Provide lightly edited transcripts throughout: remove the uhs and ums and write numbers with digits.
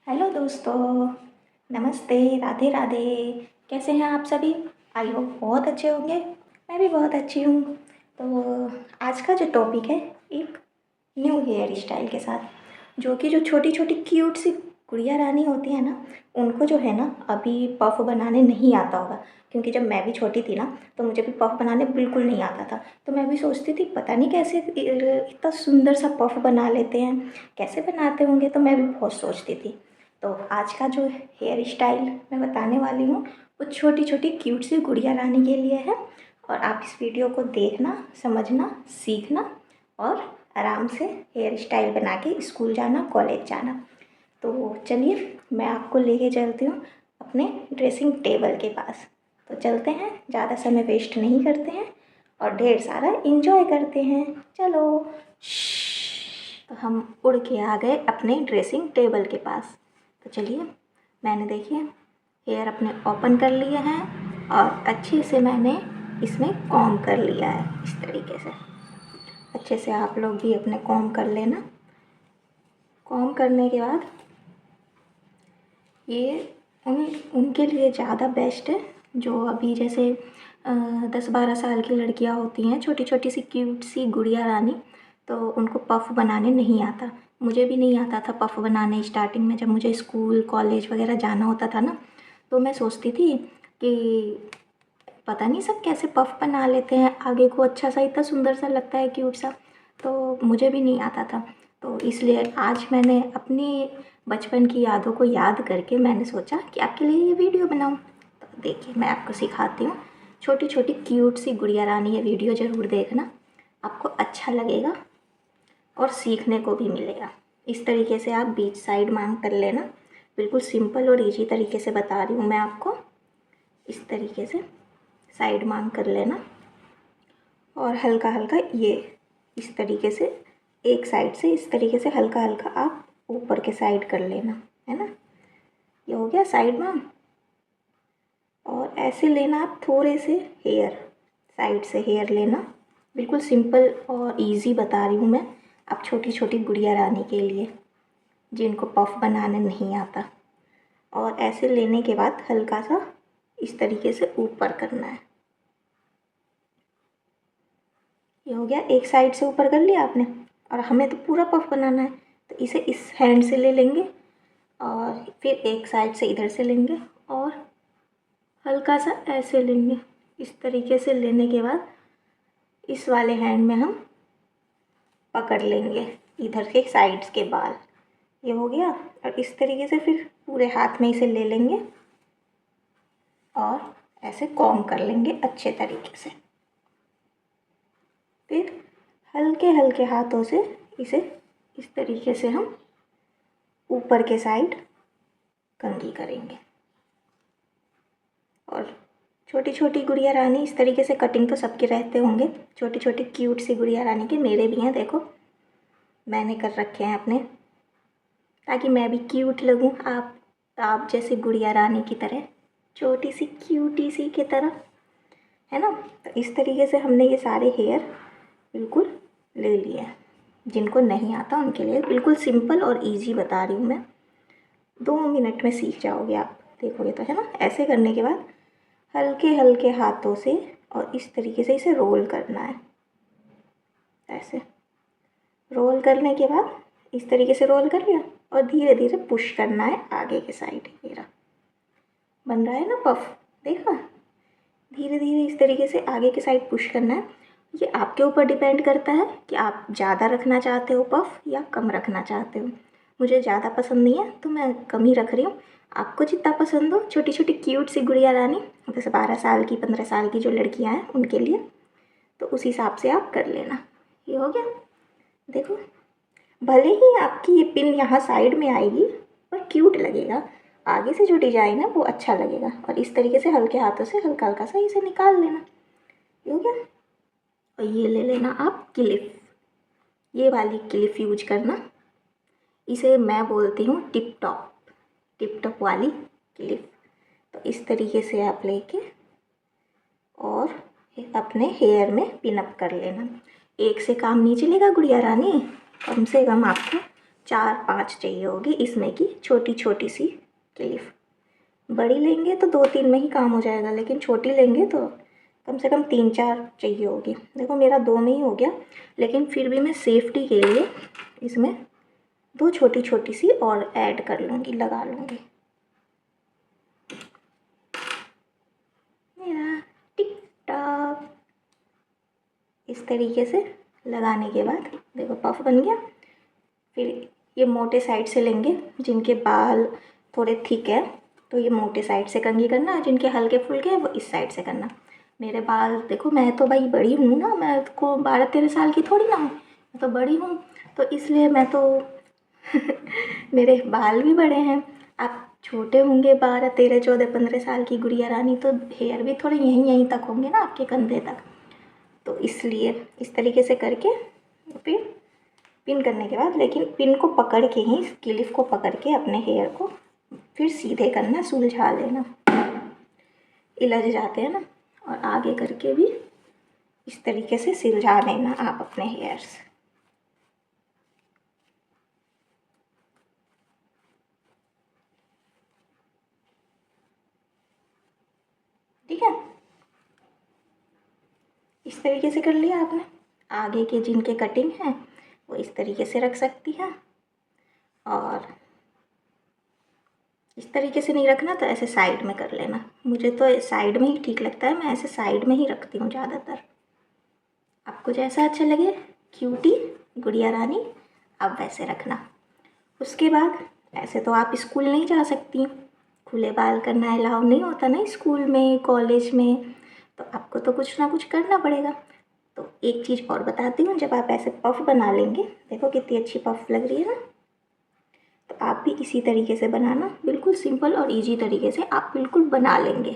Hello दोस्तों, नमस्ते, राधे राधे। कैसे हैं आप सभी? आई होप बहुत अच्छे होंगे। मैं भी बहुत अच्छी हूँ। तो आज का जो टॉपिक है, एक न्यू हेयर स्टाइल के साथ, जो छोटी छोटी क्यूट सी गुड़िया रानी होती है ना, उनको जो है ना अभी पफ बनाने नहीं आता होगा। क्योंकि जब मैं भी छोटी थी ना, तो मुझे भी पफ बनाने बिल्कुल नहीं आता था। तो मैं भी सोचती थी पता नहीं कैसे इतना सुंदर सा पफ बना लेते हैं, कैसे बनाते होंगे। तो मैं भी बहुत सोचती थी। तो आज का जो हेयर स्टाइल मैं बताने वाली हूँ, वो छोटी छोटी क्यूट सी गुड़िया रानी के लिए है। और आप इस वीडियो को देखना, समझना, सीखना और आराम से हेयर स्टाइल बना के स्कूल जाना, कॉलेज जाना। तो चलिए मैं आपको लेके चलती हूँ अपने ड्रेसिंग टेबल के पास। तो चलते हैं, ज़्यादा समय वेस्ट नहीं करते हैं और ढेर सारा इंजॉय करते हैं। चलो। तो हम उड़ के आ गए अपने ड्रेसिंग टेबल के पास। तो चलिए, मैंने देखिए हेयर अपने ओपन कर लिए हैं और अच्छे से मैंने इसमें कॉम्ब कर लिया है इस तरीके से। अच्छे से आप लोग भी अपने कॉम्ब कर लेना। कॉम्ब करने के बाद ये उनके लिए ज़्यादा बेस्ट है जो अभी जैसे 10-12 साल की लड़कियां होती हैं, छोटी छोटी सी क्यूट सी गुड़िया रानी। तो उनको पफ़ बनाने नहीं आता। मुझे भी नहीं आता था पफ़ बनाने स्टार्टिंग में। जब मुझे स्कूल कॉलेज वगैरह जाना होता था ना, तो मैं सोचती थी कि पता नहीं सब कैसे पफ़ बना लेते हैं, आगे को अच्छा सा इतना सुंदर सा लगता है, क्यूट सा। तो मुझे भी नहीं आता था। तो इसलिए आज मैंने अपनी बचपन की यादों को याद करके मैंने सोचा कि आपके लिए ये वीडियो बनाऊं। तो देखिए मैं आपको सिखाती हूँ। छोटी छोटी क्यूट सी गुड़िया रानी, ये वीडियो ज़रूर देखना, आपको अच्छा लगेगा और सीखने को भी मिलेगा। इस तरीके से आप बीच साइड मांग कर लेना। बिल्कुल सिंपल और इजी तरीके से बता रही हूँ मैं आपको। इस तरीके से साइड मांग कर लेना और हल्का हल्का ये इस तरीके से एक साइड से इस तरीके से हल्का हल्का आप ऊपर के साइड कर लेना, है ना। ये हो गया साइड मांग। और ऐसे लेना आप थोड़े से हेयर, साइड से हेयर लेना। बिल्कुल सिंपल और इजी बता रही हूँ मैं, आप छोटी छोटी गुड़िया रानी के लिए जिनको पफ बनाने नहीं आता। और ऐसे लेने के बाद हल्का सा इस तरीके से ऊपर करना है। ये हो गया, एक साइड से ऊपर कर लिया आपने। और हमें तो पूरा पफ बनाना है, तो इसे इस हैंड से ले लेंगे और फिर एक साइड से इधर से लेंगे और हल्का सा ऐसे लेंगे। इस तरीके से लेने के बाद इस वाले हैंड में हम पकड़ लेंगे इधर के साइड्स के बाल। ये हो गया। और इस तरीके से फिर पूरे हाथ में इसे ले लेंगे और ऐसे कॉम्ब कर लेंगे अच्छे तरीके से। फिर हल्के हल्के हाथों से इसे इस तरीके से हम ऊपर के साइड कंघी करेंगे। और छोटी छोटी गुड़िया रानी इस तरीके से कटिंग तो सबके रहते होंगे, छोटी छोटी क्यूट सी गुड़िया रानी के मेरे भी हैं। देखो मैंने कर रखे हैं अपने, ताकि मैं भी क्यूट लगूं आप जैसे गुड़िया रानी की तरह, छोटी सी क्यूटी सी की तरह, है ना। तो इस तरीके से हमने ये सारे हेयर बिल्कुल ले लिए हैं। जिनको नहीं आता उनके लिए बिल्कुल सिंपल और इजी बता रही हूँ मैं। 2 मिनट में सीख जाओगे आप, देखोगे तो, है ना। ऐसे करने के बाद हल्के हल्के हाथों से और इस तरीके से इसे रोल करना है। ऐसे रोल करने के बाद इस तरीके से रोल कर लिया और धीरे धीरे पुश करना है आगे के साइड। मेरा बन रहा है ना पफ, देखा। धीरे धीरे इस तरीके से आगे के साइड पुश करना है। ये आपके ऊपर डिपेंड करता है कि आप ज़्यादा रखना चाहते हो पफ या कम रखना चाहते हो। मुझे ज़्यादा पसंद नहीं है तो मैं कम ही रख रही हूँ। आपको जितना पसंद हो, छोटी छोटी क्यूट सी गुड़िया रानी, जैसे 12 साल की 15 साल की जो लड़कियाँ हैं उनके लिए, तो उस हिसाब से आप कर लेना। ये हो गया। देखो भले ही आपकी ये पिन यहाँ साइड में आएगी पर क्यूट लगेगा। आगे से जो डिजाइन है वो अच्छा लगेगा। और इस तरीके से हल्के हाथों से हल्का हल्का सा इसे निकाल लेना। ये हो गया। और ये ले लेना आप क्लिप, ये वाली क्लिप यूज करना। इसे मैं बोलती हूँ टिप टॉप वाली क्लिप। तो इस तरीके से आप लेके और अपने हेयर में पिन अप कर लेना। एक से काम नहीं चलेगा गुड़िया रानी, कम से कम आपको 4-5 चाहिए होगी इसमें की छोटी छोटी सी क्लिप। बड़ी लेंगे तो 2-3 में ही काम हो जाएगा, लेकिन छोटी लेंगे तो कम से कम 3-4 चाहिए होगी। देखो मेरा 2 में ही हो गया, लेकिन फिर भी मैं सेफ्टी के लिए इसमें 2 छोटी छोटी सी और ऐड कर लूँगी, लगा लूँगी। मेरा टिक टॉक इस तरीके से लगाने के बाद देखो पफ बन गया। फिर ये मोटे साइड से लेंगे, जिनके बाल थोड़े थिक है तो ये मोटे साइड से कंघी करना, जिनके हल्के फुल्के हैं वो इस साइड से करना। मेरे बाल देखो, मैं तो भाई बड़ी हूँ ना, मैं को 12-13 साल की थोड़ी ना हूँ, मैं तो बड़ी हूँ, तो इसलिए मैं तो मेरे बाल भी बड़े हैं। आप छोटे होंगे 12-13-14-15 साल की गुड़िया रानी, तो हेयर भी थोड़े यहीं यहीं तक होंगे ना, आपके कंधे तक। तो इसलिए इस तरीके से करके फिर पिन करने के बाद, लेकिन पिन को पकड़ के ही, क्लिप को पकड़ के अपने हेयर को फिर सीधे करना, सुलझा लेना, इलझ जाते हैं ना। और आगे करके भी इस तरीके से सुलझा लेना आप अपने हेयर्स। ठीक है, इस तरीके से कर लिया आपने। आगे के जिनके कटिंग हैं वो इस तरीके से रख सकती हैं, और इस तरीके से नहीं रखना तो ऐसे साइड में कर लेना। मुझे तो साइड में ही ठीक लगता है, मैं ऐसे साइड में ही रखती हूँ ज़्यादातर। आपको जैसा अच्छा लगे, क्यूटी गुड़िया रानी आप वैसे रखना। उसके बाद ऐसे तो आप स्कूल नहीं जा सकती, खुले बाल करना अलाउ नहीं होता ना स्कूल में, कॉलेज में, तो आपको तो कुछ ना कुछ करना पड़ेगा। तो एक चीज़ और बताती हूँ, जब आप ऐसे पफ बना लेंगे, देखो कितनी अच्छी पफ लग रही है ना, तो आप भी इसी तरीके से बनाना, बिल्कुल सिंपल और इजी तरीके से आप बिल्कुल बना लेंगे।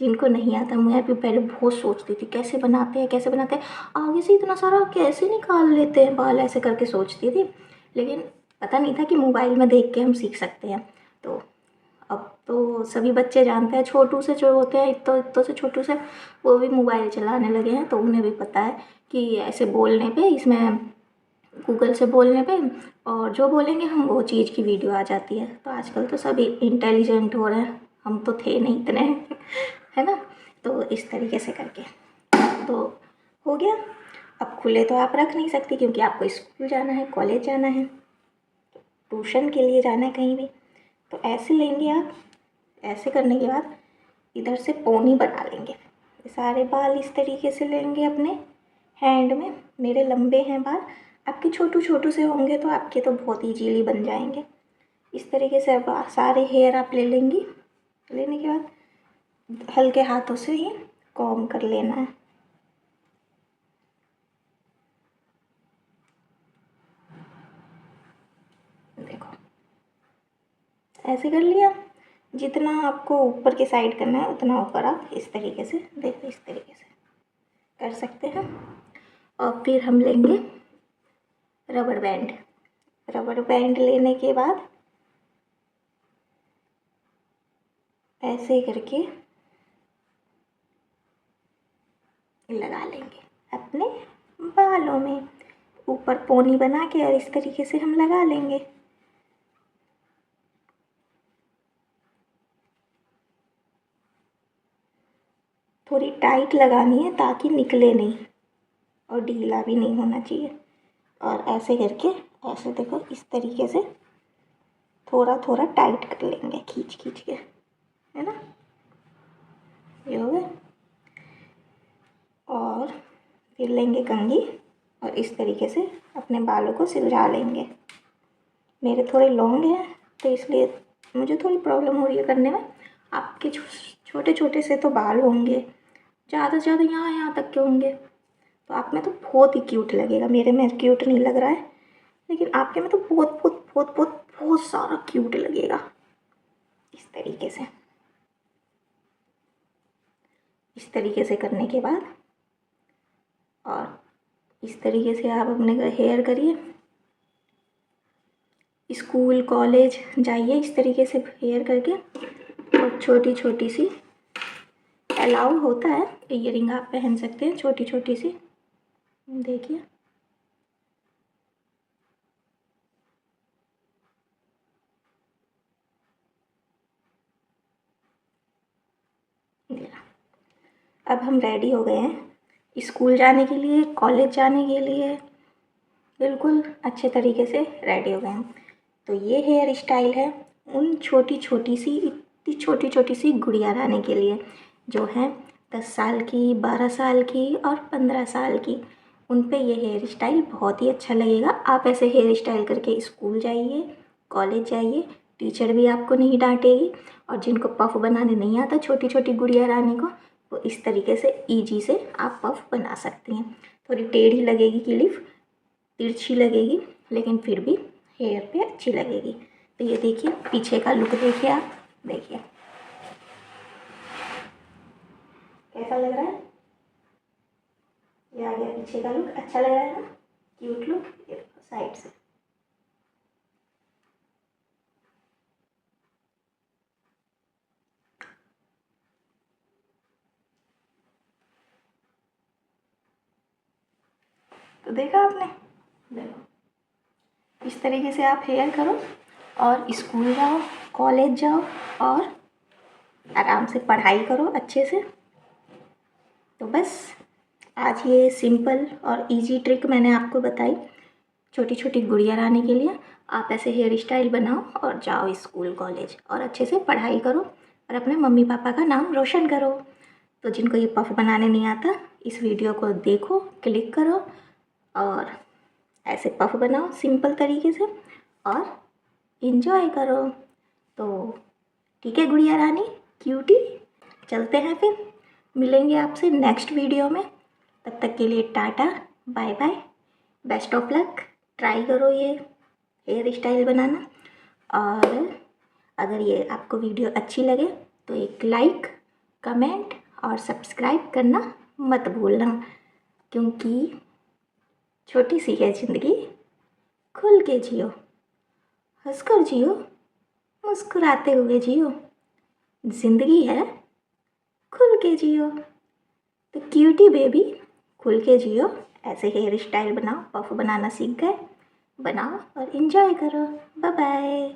जिनको नहीं आता, मैं भी पहले बहुत सोचती थी कैसे बनाते हैं कैसे बनाते हैं, आगे से इतना सारा कैसे निकाल लेते हैं बाल, ऐसे करके सोचती थी, लेकिन पता नहीं था कि मोबाइल में देख के हम सीख सकते हैं। तो अब तो सभी बच्चे जानते हैं, छोटू से जो होते हैं, इतो इतो से छोटू से, वो भी मोबाइल चलाने लगे हैं, तो उन्हें भी पता है कि ऐसे बोलने पे, इसमें गूगल से बोलने पे, और जो बोलेंगे हम वो चीज़ की वीडियो आ जाती है। तो आजकल तो सभी इंटेलिजेंट हो रहे हैं, हम तो थे नहीं इतने है ना। तो इस तरीके से करके तो हो गया। अब खुले तो आप रख नहीं सकती, क्योंकि आपको स्कूल जाना है, कॉलेज जाना है, ट्यूशन के लिए जाना है कहीं भी। तो ऐसे लेंगे आप, ऐसे करने के बाद इधर से पोनी बना लेंगे। सारे बाल इस तरीके से लेंगे अपने हैंड में। मेरे लंबे हैं बाल, आपके छोटू छोटू से होंगे तो आपके तो बहुत ईजीली बन जाएंगे। इस तरीके से अब सारे हेयर आप ले लेंगी। लेने के बाद हल्के हाथों से ही कॉम्ब कर लेना है। देखो ऐसे कर लिया। जितना आपको ऊपर के साइड करना है उतना ऊपर आप इस तरीके से, देखो इस तरीके से कर सकते हैं। और फिर हम लेंगे रबड़ बैंड। रबड़ बैंड लेने के बाद ऐसे करके लगा लेंगे अपने बालों में, ऊपर पोनी बना के, और इस तरीके से हम लगा लेंगे। थोड़ी टाइट लगानी है ताकि निकले नहीं, और ढीला भी नहीं होना चाहिए। और ऐसे करके, ऐसे देखो इस तरीके से थोड़ा थोड़ा टाइट कर लेंगे, खींच खींच के, है ना। ये हो गया। और फिर लेंगे कंघी, और इस तरीके से अपने बालों को सुलझा लेंगे। मेरे थोड़े लॉन्ग हैं तो इसलिए मुझे थोड़ी प्रॉब्लम हो रही है करने में। आपके छोटे छोटे से तो बाल होंगे, ज़्यादा से ज़्यादा यहाँ यहाँ तक के होंगे, तो आप में तो बहुत ही क्यूट लगेगा। मेरे में क्यूट नहीं लग रहा है, लेकिन आपके में तो बहुत बहुत बहुत बहुत बहुत सारा क्यूट लगेगा। इस तरीके से करने के बाद, और इस तरीके से आप अपने हेयर करिए। स्कूल कॉलेज जाइए इस तरीके से हेयर करके। और छोटी छोटी सी अलाउ होता है, ईयरिंग आप पहन सकते हैं छोटी छोटी सी, देखिए। अब हम रेडी हो गए हैं स्कूल जाने के लिए, कॉलेज जाने के लिए, बिल्कुल अच्छे तरीके से रेडी हो गए हैं। तो ये हेयर स्टाइल है उन छोटी छोटी सी, इतनी छोटी छोटी सी गुड़िया रानी के लिए जो हैं 10 साल की, 12 साल की और 15 साल की। उन पे ये हेयर स्टाइल बहुत ही अच्छा लगेगा। आप ऐसे हेयर स्टाइल करके स्कूल जाइए, कॉलेज जाइए, टीचर भी आपको नहीं डांटेगी। और जिनको पफ बनाने नहीं आता छोटी छोटी गुड़िया रानी को, वो इस तरीके से ईजी से आप पफ बना सकती हैं। थोड़ी टेढ़ी लगेगी क्लिप, तिरछी लगेगी, लेकिन फिर भी हेयर पे अच्छी लगेगी। तो ये देखिए पीछे का लुक देखिए, आप देखिए कैसा लग रहा है। ये आ गया पीछे का लुक, अच्छा लग रहा है ना, क्यूट लुक। ये देखो साइड से। तो देखा आपने, देखो इस तरीके से आप हेयर करो और स्कूल जाओ, कॉलेज जाओ और आराम से पढ़ाई करो अच्छे से। तो बस आज ये सिंपल और इजी ट्रिक मैंने आपको बताई छोटी छोटी गुड़िया लाने के लिए। आप ऐसे हेयर स्टाइल बनाओ और जाओ स्कूल कॉलेज और अच्छे से पढ़ाई करो और अपने मम्मी पापा का नाम रोशन करो। तो जिनको ये पफ बनाने नहीं आता, इस वीडियो को देखो, क्लिक करो और ऐसे पफ बनाओ सिंपल तरीके से और इन्जॉय करो। तो ठीक है गुड़िया रानी, क्यूटी, चलते हैं फिर, मिलेंगे आपसे नेक्स्ट वीडियो में। तब तक के लिए tata, bye bye, best of luck. Try करो ये हेयर स्टाइल बनाना और अगर ये आपको वीडियो अच्छी लगे तो एक लाइक, कमेंट और सब्सक्राइब करना मत भूलना, क्योंकि छोटी सी है ज़िंदगी, खुल के जियो, हंसकर जियो, मुस्कुराते हुए जियो। ज़िंदगी है, खुल के जियो। तो क्यूटी बेबी, खुल के जियो, ऐसे हेयर स्टाइल बनाओ, पफ बनाना सीख गए, बनाओ और इन्जॉय करो। Bye bye.